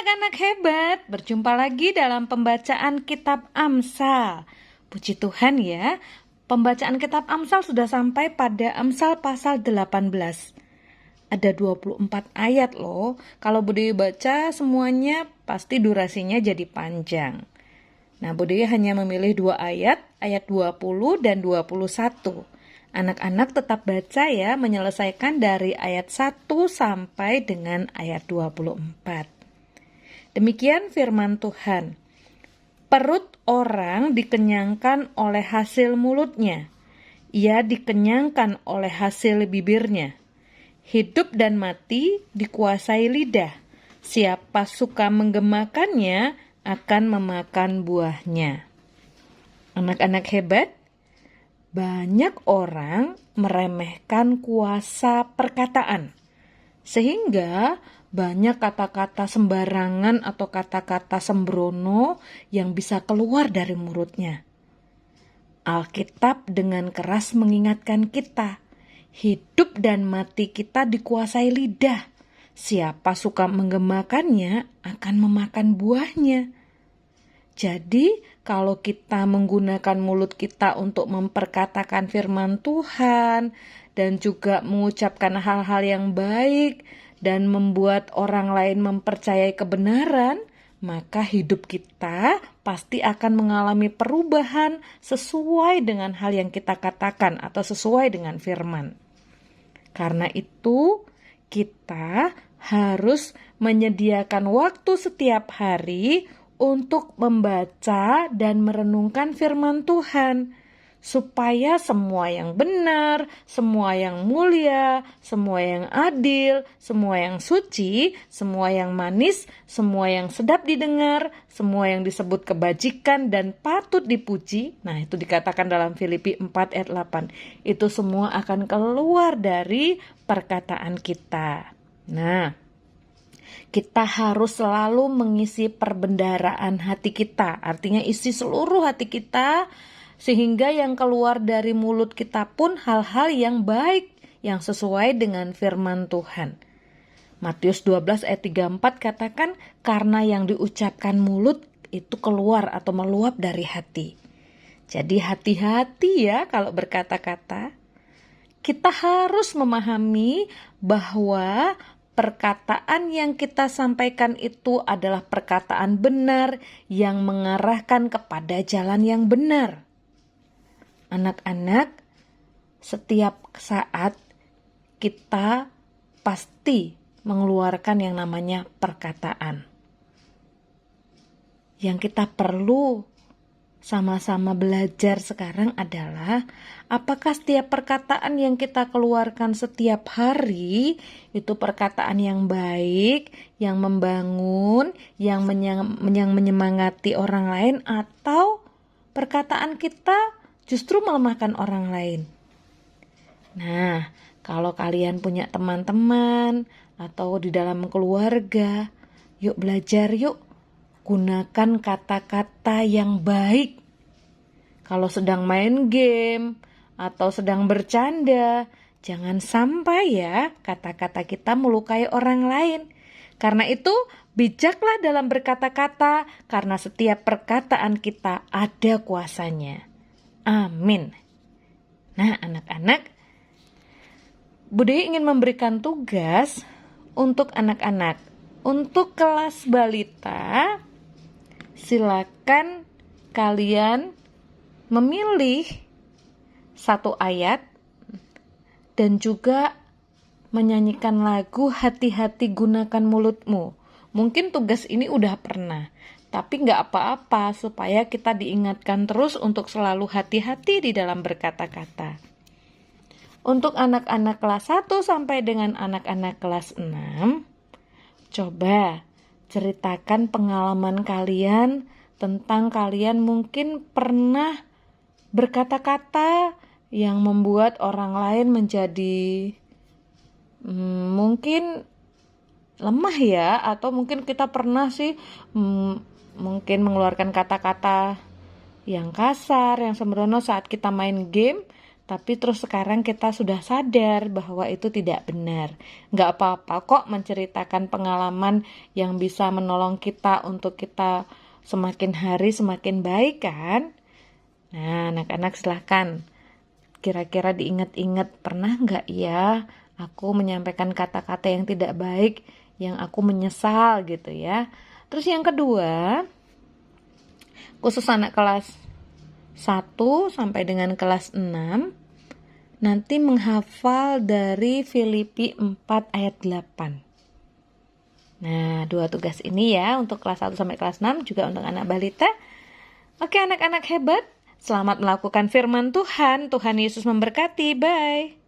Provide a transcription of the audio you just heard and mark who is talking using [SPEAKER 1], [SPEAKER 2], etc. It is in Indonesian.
[SPEAKER 1] anak-anak hebat, berjumpa lagi dalam pembacaan kitab Amsal. Puji Tuhan ya, pembacaan kitab Amsal sudah sampai pada Amsal pasal 18. Ada 24 ayat loh. Kalau Bude baca semuanya pasti durasinya jadi panjang. Nah, Bude hanya memilih 2 ayat 20 dan 21. Anak-anak tetap baca ya, menyelesaikan dari ayat 1 sampai dengan ayat 24. Demikian firman Tuhan. Perut orang dikenyangkan oleh hasil mulutnya. Ia dikenyangkan oleh hasil bibirnya. Hidup dan mati dikuasai lidah. Siapa suka menggemakannya akan memakan buahnya. Anak-anak hebat, banyak orang meremehkan kuasa perkataan. Sehingga banyak kata-kata sembarangan atau kata-kata sembrono yang bisa keluar dari mulutnya. Alkitab dengan keras mengingatkan kita, hidup dan mati kita dikuasai lidah. Siapa suka menggemakannya akan memakan buahnya. Jadi, kalau kita menggunakan mulut kita untuk memperkatakan firman Tuhan dan juga mengucapkan hal-hal yang baik dan membuat orang lain mempercayai kebenaran, maka hidup kita pasti akan mengalami perubahan sesuai dengan hal yang kita katakan atau sesuai dengan firman. Karena itu, kita harus menyediakan waktu setiap hari untuk membaca dan merenungkan firman Tuhan, supaya semua yang benar, semua yang mulia, semua yang adil, semua yang suci, semua yang manis, semua yang sedap didengar, semua yang disebut kebajikan dan patut dipuji. Nah, itu dikatakan dalam Filipi 4 ayat 8. Itu semua akan keluar dari perkataan kita. Nah, kita harus selalu mengisi perbendaharaan hati kita. Artinya isi seluruh hati kita, sehingga yang keluar dari mulut kita pun hal-hal yang baik, yang sesuai dengan firman Tuhan. Matius 12 ayat 34 katakan, karena yang diucapkan mulut itu keluar atau meluap dari hati. Jadi hati-hati ya kalau berkata-kata. Kita harus memahami bahwa perkataan yang kita sampaikan itu adalah perkataan benar yang mengarahkan kepada jalan yang benar. Anak-anak, setiap saat kita pasti mengeluarkan yang namanya perkataan. Yang kita perlu sama-sama belajar sekarang adalah apakah setiap perkataan yang kita keluarkan setiap hari itu perkataan yang baik, yang membangun, yang menyemangati orang lain, atau perkataan kita justru melemahkan orang lain. Nah, kalau kalian punya teman-teman atau di dalam keluarga, yuk belajar yuk. Gunakan kata-kata yang baik. Kalau sedang main game atau sedang bercanda, jangan sampai ya kata-kata kita melukai orang lain. Karena itu, bijaklah dalam berkata-kata, karena setiap perkataan kita ada kuasanya. Amin. Nah, anak-anak, Bude ingin memberikan tugas untuk anak-anak. Untuk kelas balita, silakan kalian memilih satu ayat dan juga menyanyikan lagu Hati-hati Gunakan Mulutmu. Mungkin tugas ini udah pernah, tapi gak apa-apa supaya kita diingatkan terus untuk selalu hati-hati di dalam berkata-kata. Untuk anak-anak kelas 1 sampai dengan anak-anak kelas 6, coba ceritakan pengalaman kalian tentang kalian mungkin pernah berkata-kata yang membuat orang lain menjadi mungkin lemah ya, atau mungkin kita pernah sih mungkin mengeluarkan kata-kata yang kasar, yang sembrono saat kita main game. Tapi terus sekarang kita sudah sadar bahwa itu tidak benar. Nggak apa-apa kok menceritakan pengalaman yang bisa menolong kita untuk kita semakin hari semakin baik kan? Nah, anak-anak silahkan. Kira-kira diingat-ingat, pernah nggak ya aku menyampaikan kata-kata yang tidak baik, yang aku menyesal gitu ya. Terus yang kedua, khusus anak kelas 1 sampai dengan kelas 6, nanti menghafal dari Filipi 4 ayat 8. Nah, 2 tugas ini ya untuk kelas 1 sampai kelas 6, juga untuk anak balita. Oke anak-anak hebat, selamat melakukan firman Tuhan. Tuhan Yesus memberkati, bye.